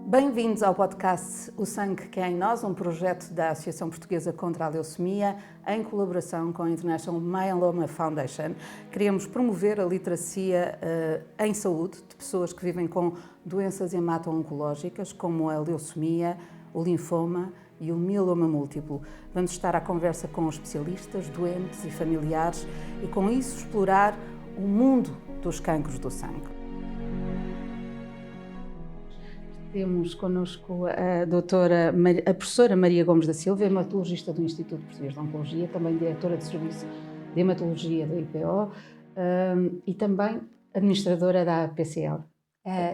Bem-vindos ao podcast O Sangue que é em Nós, um projeto da Associação Portuguesa contra a Leucemia, em colaboração com a International Myeloma Foundation. Queremos promover a literacia em saúde de pessoas que vivem com doenças hemato-oncológicas, como a leucemia, o linfoma e o mieloma múltiplo. Vamos estar à conversa com especialistas, doentes e familiares e, com isso, explorar o mundo dos cancros do sangue. Temos connosco a professora Maria Gomes da Silva, hematologista do Instituto Português de Oncologia, também diretora de Serviço de Hematologia da IPO e também administradora da APCL.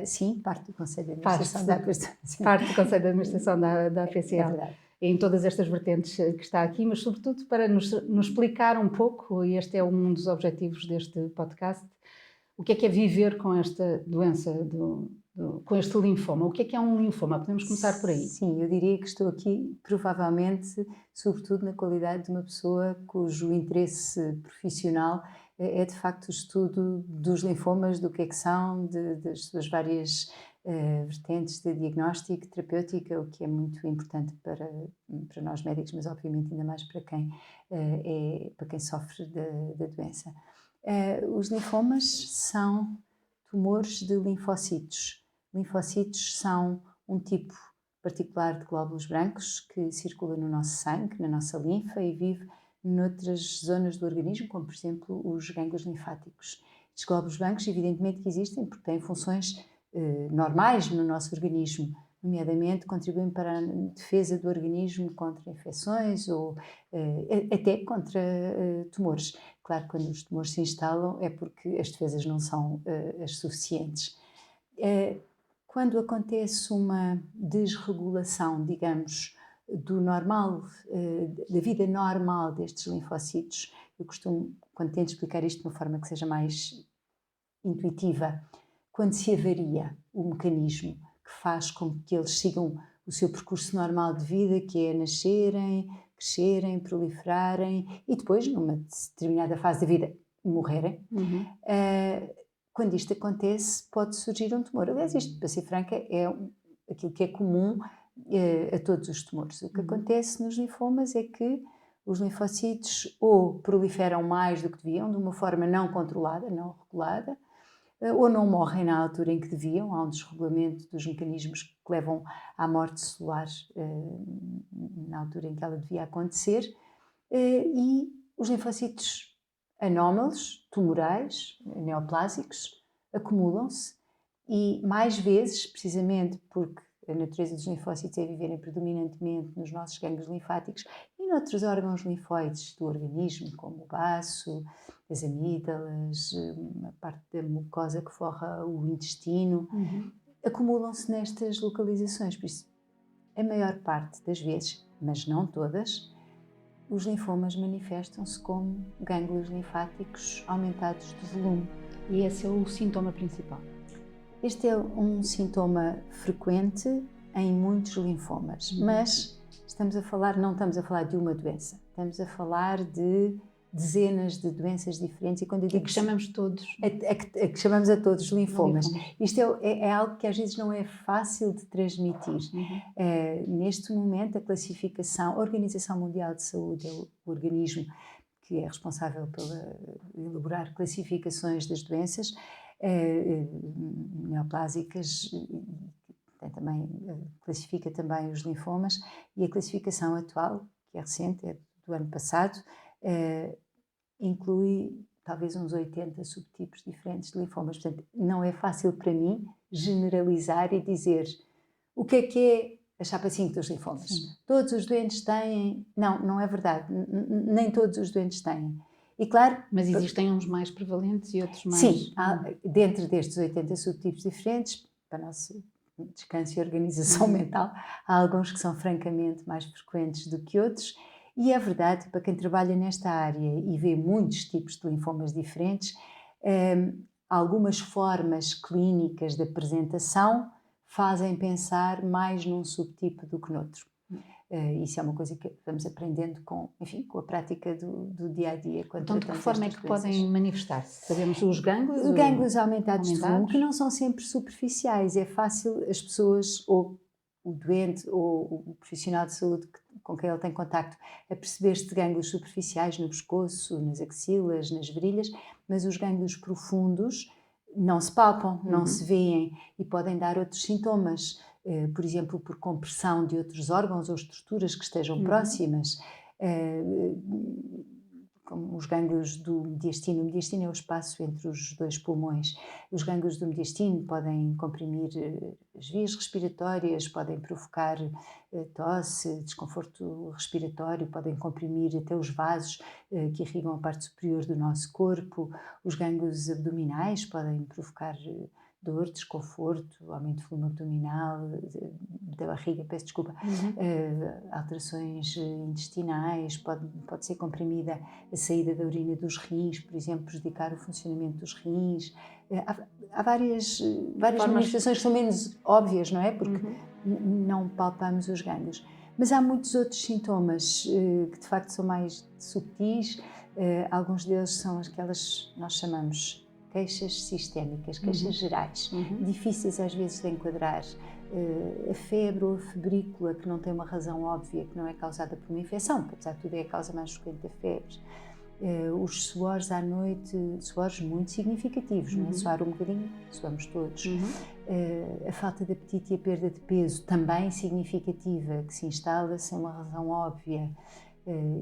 Sim, parte do Conselho de Administração da APCL. Parte do Conselho de Administração da APCL. É verdade. Em todas estas vertentes que está aqui, mas sobretudo para nos explicar um pouco, e este é um dos objetivos deste podcast, o que é viver com esta doença com este linfoma. O que é um linfoma? Podemos começar por aí? Sim, eu diria que estou aqui, provavelmente, sobretudo na qualidade de uma pessoa cujo interesse profissional é de facto o estudo dos linfomas, do que é que são, das suas várias vertentes de diagnóstico, terapêutica, o que é muito importante para nós médicos, mas obviamente ainda mais para quem sofre da doença. Os linfomas são tumores de linfócitos. Linfócitos são um tipo particular de glóbulos brancos que circula no nosso sangue, na nossa linfa e vive noutras zonas do organismo, como por exemplo os gânglios linfáticos. Estes glóbulos brancos, evidentemente que existem porque têm funções normais no nosso organismo, nomeadamente contribuem para a defesa do organismo contra infecções ou até contra tumores. Claro, quando os tumores se instalam é porque as defesas não são as suficientes. Quando acontece uma desregulação, digamos, do normal, da vida normal destes linfócitos, eu costumo, quando tento explicar isto de uma forma que seja mais intuitiva, quando se avaria o mecanismo que faz com que eles sigam o seu percurso normal de vida, que é nascerem, crescerem, proliferarem e depois, numa determinada fase da vida, morrerem. Quando isto acontece, pode surgir um tumor. Aliás, isto, para ser franca, é aquilo que é comum a todos os tumores. O que acontece nos linfomas é que os linfócitos ou proliferam mais do que deviam, de uma forma não controlada, não regulada, ou não morrem na altura em que deviam. Há um desregulamento dos mecanismos que levam à morte celular na altura em que ela devia acontecer. E os linfócitos anómalos, tumorais, neoplásicos, acumulam-se e mais vezes, precisamente porque a natureza dos linfócitos é viverem predominantemente nos nossos gânglios linfáticos e noutros órgãos linfóides do organismo, como o baço, as amígdalas, a parte da mucosa que forra o intestino, acumulam-se nestas localizações. Por isso, a maior parte das vezes, mas não todas, os linfomas manifestam-se como gânglios linfáticos aumentados de volume. E esse é o sintoma principal? Este é um sintoma frequente em muitos linfomas, mas não estamos a falar de uma doença, estamos a falar de dezenas de doenças diferentes. E quando eu digo que chamamos todos. Que chamamos a todos linfomas. Isto é algo que às vezes não é fácil de transmitir. Neste momento, a Organização Mundial de Saúde é o organismo que é responsável por elaborar classificações das doenças neoplásicas, classifica também os linfomas, e a classificação atual, que é recente, é do ano passado, inclui talvez uns 80 subtipos diferentes de linfomas. Portanto, não é fácil para mim generalizar e dizer o que é a chapa 5 dos linfomas. Todos os doentes têm... Não é verdade. Nem todos os doentes têm. E claro... Mas existem uns mais prevalentes e outros mais... Sim, dentro destes 80 subtipos diferentes, para o nosso descanso e organização mental, há alguns que são francamente mais frequentes do que outros. E é verdade, para quem trabalha nesta área e vê muitos tipos de linfomas diferentes, algumas formas clínicas de apresentação fazem pensar mais num subtipo do que noutro. Isso é uma coisa que vamos aprendendo com a prática do dia-a-dia. Então, de que forma é que podem manifestar-se? Sabemos os gânglios? Os gânglios aumentados de volume, que não são sempre superficiais. É fácil as pessoas, ou o doente ou o profissional de saúde com quem ele tem contacto a perceber-se de gânglios superficiais no pescoço, nas axilas, nas virilhas, mas os gânglios profundos não se palpam, não se veem e podem dar outros sintomas, por exemplo, por compressão de outros órgãos ou estruturas que estejam próximas, como os gânglios do mediastino. O mediastino é o espaço entre os dois pulmões. Os gânglios do mediastino podem comprimir as vias respiratórias, podem provocar tosse, desconforto respiratório, podem comprimir até os vasos que irrigam a parte superior do nosso corpo. Os gânglios abdominais podem provocar dor, desconforto, aumento do volume abdominal, da barriga, peço desculpa, alterações intestinais, pode ser comprimida a saída da urina dos rins, por exemplo, prejudicar o funcionamento dos rins. Há várias manifestações que são menos óbvias, não é? Porque não palpamos os gânglios. Mas há muitos outros sintomas que de facto são mais subtis. Alguns deles são aquelas que nós chamamos queixas sistémicas, queixas gerais, difíceis às vezes de enquadrar. A febre ou a febrícula, que não tem uma razão óbvia, que não é causada por uma infecção, que apesar de tudo é a causa mais frequente da febre. Os suores à noite, suores muito significativos, não é? Suar um bocadinho, suamos todos. A falta de apetite e a perda de peso, também significativa, que se instala sem uma razão óbvia.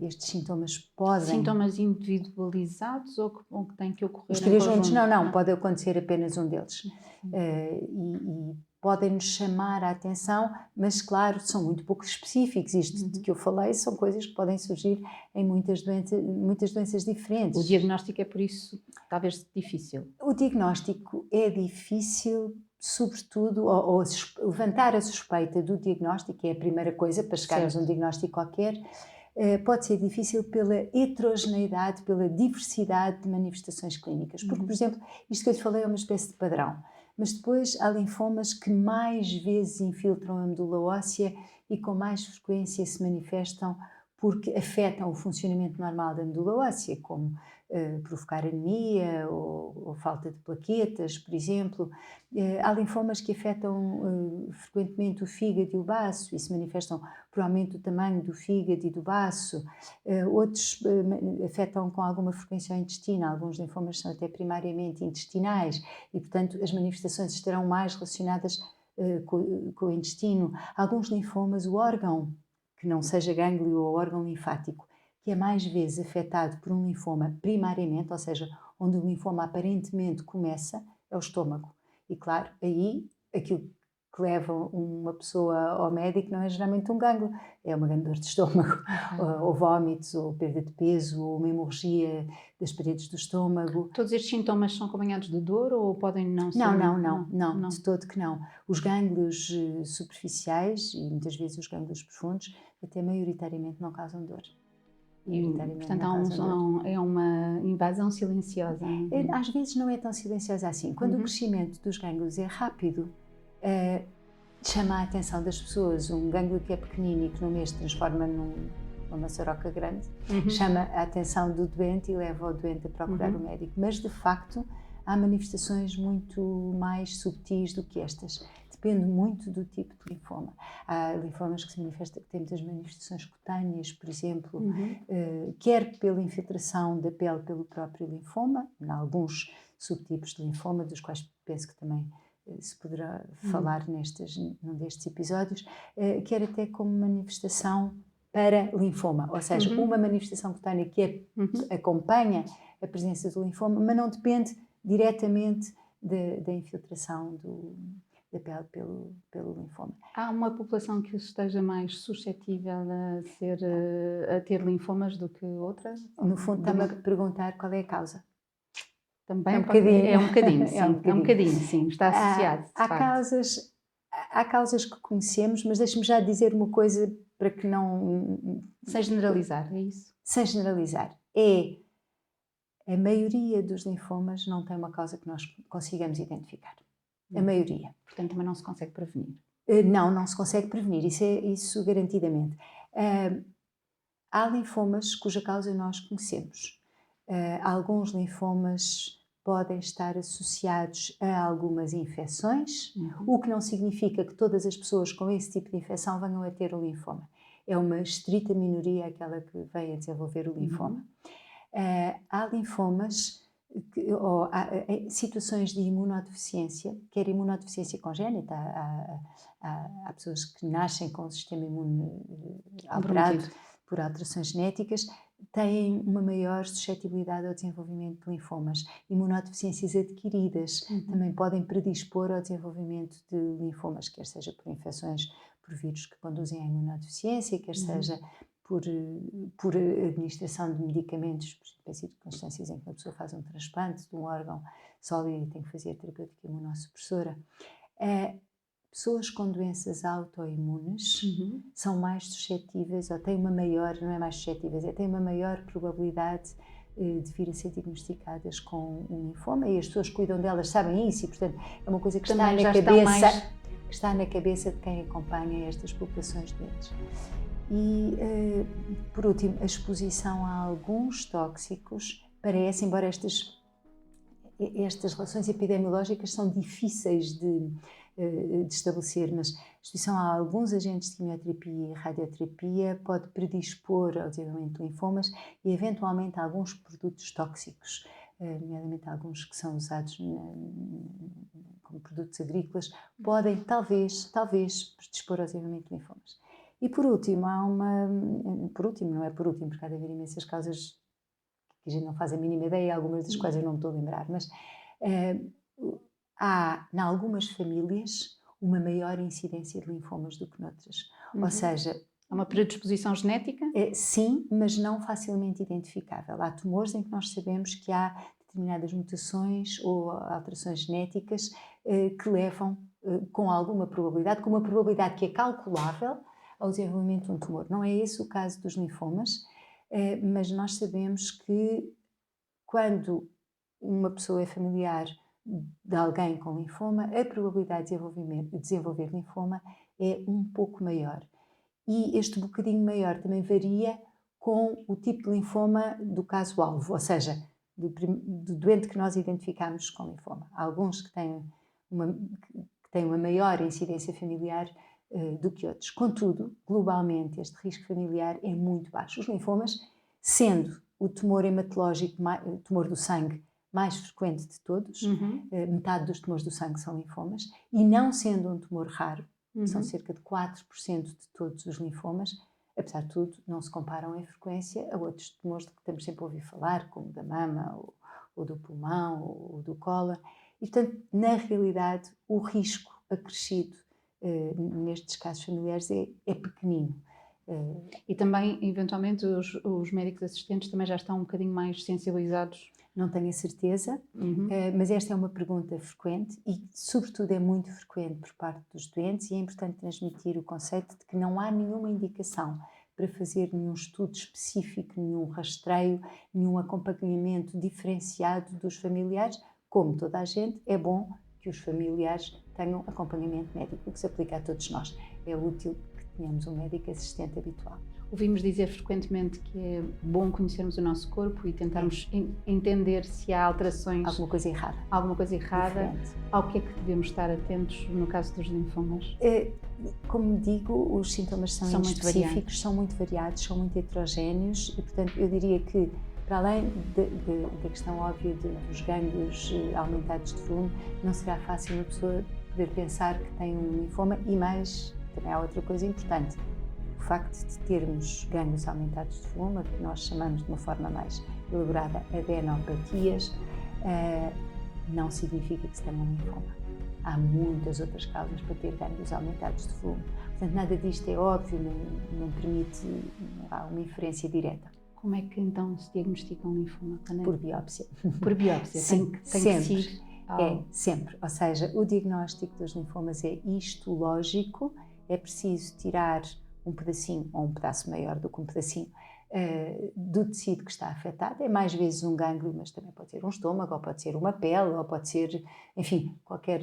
Estes sintomas podem... Sintomas individualizados ou que têm que ocorrer Os em três juntos? conjunto? Não, pode acontecer apenas um deles. E podem nos chamar a atenção, mas claro, são muito pouco específicos. Isto de que eu falei são coisas que podem surgir em muitas doenças diferentes. O diagnóstico é, por isso, talvez difícil. O diagnóstico é difícil, sobretudo, ou levantar a suspeita do diagnóstico, que é a primeira coisa para chegarmos a um diagnóstico qualquer. Pode ser difícil pela heterogeneidade, pela diversidade de manifestações clínicas. Porque, por exemplo, isto que eu lhe falei é uma espécie de padrão. Mas depois há linfomas que mais vezes infiltram a medula óssea e com mais frequência se manifestam porque afetam o funcionamento normal da medula óssea, como provocar anemia ou falta de plaquetas, por exemplo. Há linfomas que afetam frequentemente o fígado e o baço e se manifestam por aumento do tamanho do fígado e do baço. Outros afetam com alguma frequência o intestino. Alguns linfomas são até primariamente intestinais e, portanto, as manifestações estarão mais relacionadas com o intestino. Alguns linfomas, o órgão que não seja gânglio ou órgão linfático, que é mais vezes afetado por um linfoma primariamente, ou seja, onde o linfoma aparentemente começa, é o estômago. E claro, aí aquilo que leva uma pessoa ao médico não é geralmente um gânglio, é uma grande dor de estômago, ou vómitos, ou perda de peso, ou uma hemorragia das paredes do estômago. Todos estes sintomas são acompanhados de dor ou podem não ser? Não, de todo que não. Os gânglios superficiais e muitas vezes os gânglios profundos até maioritariamente não causam dor. Portanto, é uma invasão silenciosa. Às vezes não é tão silenciosa assim. Quando o crescimento dos gânglios é rápido, chama a atenção das pessoas. Um gânglio que é pequenino e que no mês se transforma numa maçaroca grande, chama a atenção do doente e leva o doente a procurar o médico. Mas, de facto, há manifestações muito mais subtis do que estas. Depende muito do tipo de linfoma. Há linfomas que têm muitas manifestações cutâneas, por exemplo, quer pela infiltração da pele pelo próprio linfoma, em alguns subtipos de linfoma, dos quais penso que também se poderá falar num destes episódios, quer até como manifestação para linfoma, ou seja, uma manifestação cutânea que acompanha a presença do linfoma, mas não depende diretamente da infiltração da pele pelo linfoma. Há uma população que esteja mais suscetível a ter linfomas do que outras? No fundo, está-me a perguntar qual é a causa. Também é um bocadinho, sim. É um bocadinho, sim. Está associado. Há causas que conhecemos, mas deixe-me já dizer uma coisa para que não... Sem generalizar, é isso? Sem generalizar. A maioria dos linfomas não tem uma causa que nós consigamos identificar. A maioria. Portanto, também não se consegue prevenir. Não se consegue prevenir, isso garantidamente. Há linfomas cuja causa nós conhecemos. Alguns linfomas podem estar associados a algumas infecções, o que não significa que todas as pessoas com esse tipo de infecção venham a ter o linfoma. É uma estrita minoria aquela que vem a desenvolver o linfoma. Há linfomas, ou há situações de imunodeficiência, quer imunodeficiência congénita, há pessoas que nascem com o sistema imune alterado por alterações genéticas, têm uma maior suscetibilidade ao desenvolvimento de linfomas. Imunodeficiências adquiridas também podem predispor ao desenvolvimento de linfomas, quer seja por infecções por vírus que conduzem à imunodeficiência, quer seja por administração de medicamentos, por exemplo, em circunstâncias em que uma pessoa faz um transplante de um órgão sólido e tem que fazer terapêutica imunossupressora. Pessoas com doenças autoimunes são mais suscetíveis, ou têm uma maior, não é mais suscetíveis, têm uma maior probabilidade de vir a ser diagnosticadas com um linfoma, e as pessoas que cuidam delas sabem isso, e portanto é uma coisa que está na cabeça, que está na cabeça de quem acompanha estas populações doentes. E, por último, a exposição a alguns tóxicos parece, embora estas relações epidemiológicas são difíceis de estabelecer, mas a exposição a alguns agentes de quimioterapia e radioterapia pode predispor ao desenvolvimento de linfomas e, eventualmente, a alguns produtos tóxicos, nomeadamente alguns que são usados como produtos agrícolas, podem, talvez, predispor ao desenvolvimento de linfomas. E, por último, não é por último, porque há de haver imensas causas que a gente não faz a mínima ideia, algumas das quais eu não me estou a lembrar, mas há, em algumas famílias, uma maior incidência de linfomas do que noutras. Ou seja, há uma predisposição genética? Sim, mas não facilmente identificável. Há tumores em que nós sabemos que há determinadas mutações ou alterações genéticas que levam, com alguma probabilidade, com uma probabilidade que é calculável, ao desenvolvimento de um tumor. Não é esse o caso dos linfomas, mas nós sabemos que quando uma pessoa é familiar de alguém com linfoma, a probabilidade de desenvolver linfoma é um pouco maior. E este bocadinho maior também varia com o tipo de linfoma do caso-alvo, ou seja, do doente que nós identificamos com linfoma. Há alguns que têm uma maior incidência familiar do que outros. Contudo, globalmente, este risco familiar é muito baixo. Os linfomas, sendo o tumor hematológico, o tumor do sangue, mais frequente de todos, metade dos tumores do sangue são linfomas, e não sendo um tumor raro, são cerca de 4% de todos os linfomas, apesar de tudo, não se comparam em frequência a outros tumores de que estamos sempre a ouvir falar, como da mama, ou do pulmão, ou do cólon. E, portanto, na realidade, o risco acrescido nestes casos familiares é pequenino. E também, eventualmente, os médicos assistentes também já estão um bocadinho mais sensibilizados? Não tenho a certeza, mas esta é uma pergunta frequente e, sobretudo, é muito frequente por parte dos doentes, e é importante transmitir o conceito de que não há nenhuma indicação para fazer nenhum estudo específico, nenhum rastreio, nenhum acompanhamento diferenciado dos familiares. Como toda a gente, é bom que os familiares tenham acompanhamento médico, o que se aplica a todos nós. É útil que tenhamos um médico assistente habitual. Ouvimos dizer frequentemente que é bom conhecermos o nosso corpo e tentarmos entender se há alterações. Alguma coisa errada. Diferente. Ao que é que devemos estar atentos no caso dos linfomas? Como digo, os sintomas são muito específicos, são muito variados, são muito heterogéneos e, portanto, eu diria que, para além da questão óbvia dos gânglios aumentados de volume, não será fácil uma pessoa poder pensar que tem um linfoma. E mais, também há outra coisa importante: o facto de termos gânglios aumentados de volume, que nós chamamos de uma forma mais elaborada adenopatias, não significa que se tenha um linfoma. Há muitas outras causas para ter gânglios aumentados de volume. Portanto, nada disto é óbvio, não permite uma inferência direta. Como é que então se diagnostica um linfoma? Por biópsia. Por biópsia? Sim, tem sempre. Que ser Sempre. Ou seja, o diagnóstico dos linfomas é histológico, é preciso tirar um pedacinho, ou um pedaço maior do que um pedacinho, do tecido que está afetado. É mais vezes um gânglio, mas também pode ser um estômago, ou pode ser uma pele, ou pode ser, enfim, qualquer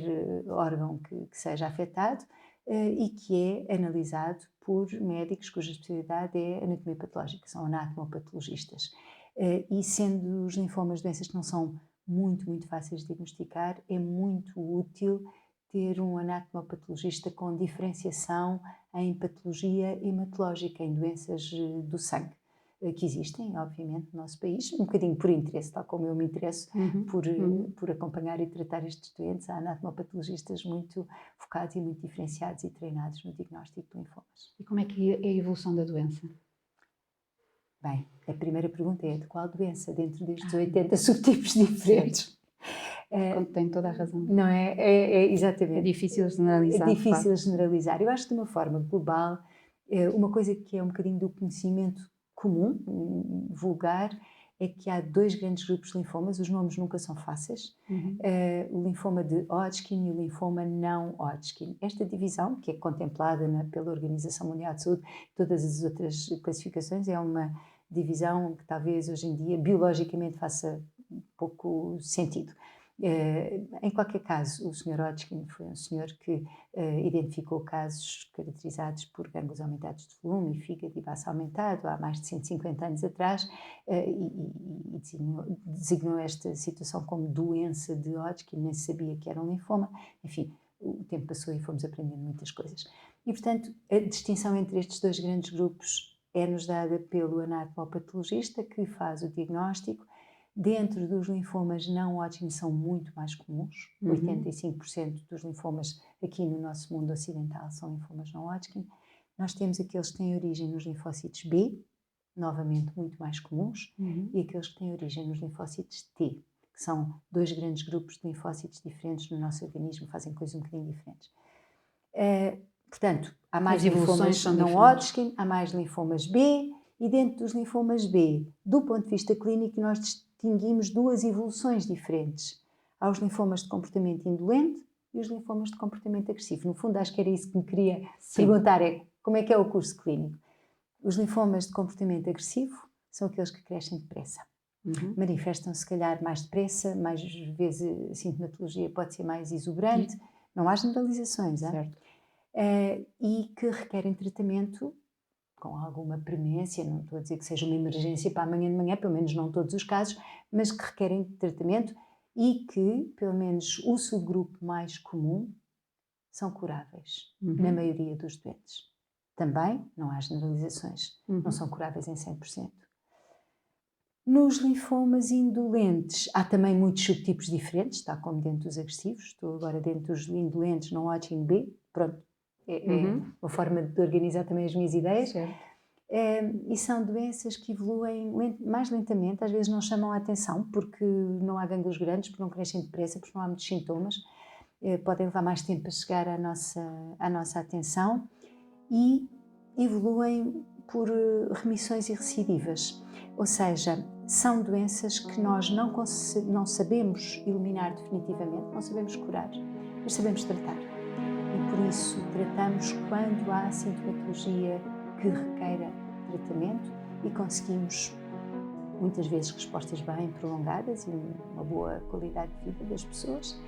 órgão que seja afetado, e que é analisado por médicos cuja especialidade é anatomia patológica, são anatomopatologistas. E sendo os linfomas doenças que não são muito fáceis de diagnosticar. É muito útil ter um anatomopatologista com diferenciação em patologia hematológica, em doenças do sangue, que existem, obviamente, no nosso país, um bocadinho por interesse, tal como eu me interesso por acompanhar e tratar estes doentes. Há anatomopatologistas muito focados e muito diferenciados e treinados no diagnóstico de linfomas. E como é que é a evolução da doença? Bem, a primeira pergunta é de qual doença, dentro destes 80 subtipos diferentes? Tem toda a razão. Não é? Exatamente. É difícil generalizar. É difícil generalizar. Eu acho que de uma forma global, uma coisa que é um bocadinho do conhecimento comum, vulgar, é que há 2 grandes grupos de linfomas, os nomes nunca são fáceis, o linfoma de Hodgkin e o linfoma não Hodgkin. Esta divisão, que é contemplada pela Organização Mundial de Saúde e todas as outras classificações, é uma divisão que talvez hoje em dia biologicamente faça pouco sentido. Em qualquer caso, o Sr. Hodgkin foi um senhor que identificou casos caracterizados por gânglios aumentados de volume e fígado e baço aumentado há mais de 150 anos atrás e designou esta situação como doença de Hodgkin, nem se sabia que era um linfoma. Enfim, o tempo passou e fomos aprendendo muitas coisas. E, portanto, a distinção entre estes 2 grandes grupos é-nos dada pelo anatomopatologista, que faz o diagnóstico. Dentro dos linfomas não Hodgkin são muito mais comuns. 85% dos linfomas aqui no nosso mundo ocidental são linfomas não Hodgkin. Nós temos aqueles que têm origem nos linfócitos B, novamente muito mais comuns, e aqueles que têm origem nos linfócitos T, que são 2 grandes grupos de linfócitos diferentes no nosso organismo, fazem coisas um bocadinho diferentes. Portanto, há mais linfomas não Hodgkin, há mais linfomas B, e dentro dos linfomas B, do ponto de vista clínico, nós distinguimos 2 evoluções diferentes. Há os linfomas de comportamento indolente e os linfomas de comportamento agressivo. No fundo, acho que era isso que me queria perguntar, como é que é o curso clínico? Os linfomas de comportamento agressivo são aqueles que crescem depressa. Manifestam-se, se calhar, mais depressa, mais vezes a sintomatologia pode ser mais exuberante. Não há generalizações, e que requerem tratamento com alguma premência, não estou a dizer que seja uma emergência para amanhã de manhã, pelo menos não todos os casos, mas que requerem tratamento e que, pelo menos o subgrupo mais comum, são curáveis, na maioria dos doentes. Também não há generalizações, não são curáveis em 100%. Nos linfomas indolentes há também muitos subtipos diferentes, está como dentro dos agressivos, estou agora dentro dos indolentes não Hodgkin B, pronto. É uma forma de organizar também as minhas ideias. E são doenças que evoluem mais lentamente, às vezes não chamam a atenção porque não há gânglios grandes, porque não crescem depressa, porque não há muitos sintomas. Podem levar mais tempo a chegar à nossa atenção e evoluem por remissões irrecidivas. Ou seja, são doenças que nós não sabemos eliminar definitivamente, não sabemos curar, mas sabemos tratar. E por isso tratamos quando há sintomatologia que requeira tratamento e conseguimos muitas vezes respostas bem prolongadas e uma boa qualidade de vida das pessoas.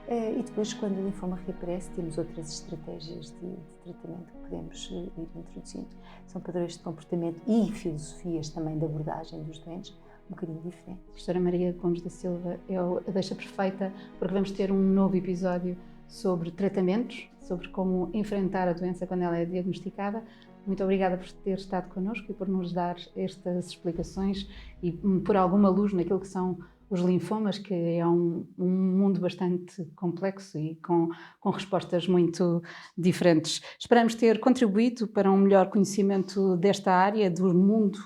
E depois, quando o linfoma reaparece, temos outras estratégias de tratamento que podemos ir introduzindo. São padrões de comportamento e filosofias também de abordagem dos doentes um bocadinho diferentes. Professora Maria Gomes da Silva, é a deixa perfeita, porque vamos ter um novo episódio sobre tratamentos, sobre como enfrentar a doença quando ela é diagnosticada. Muito obrigada por ter estado connosco e por nos dar estas explicações e por alguma luz naquilo que são os linfomas, que é um mundo bastante complexo e com respostas muito diferentes. Esperamos ter contribuído para um melhor conhecimento desta área, do mundo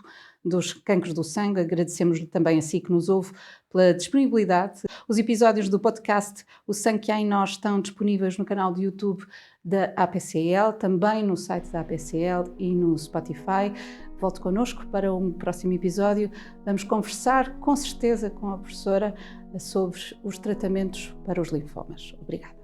dos cancros do sangue. Agradecemos-lhe também a si que nos ouve pela disponibilidade. Os episódios do podcast O Sangue que Há em Nós estão disponíveis no canal de YouTube da APCL, também no site da APCL e no Spotify. Volte connosco para um próximo episódio. Vamos conversar com certeza com a professora sobre os tratamentos para os linfomas. Obrigada.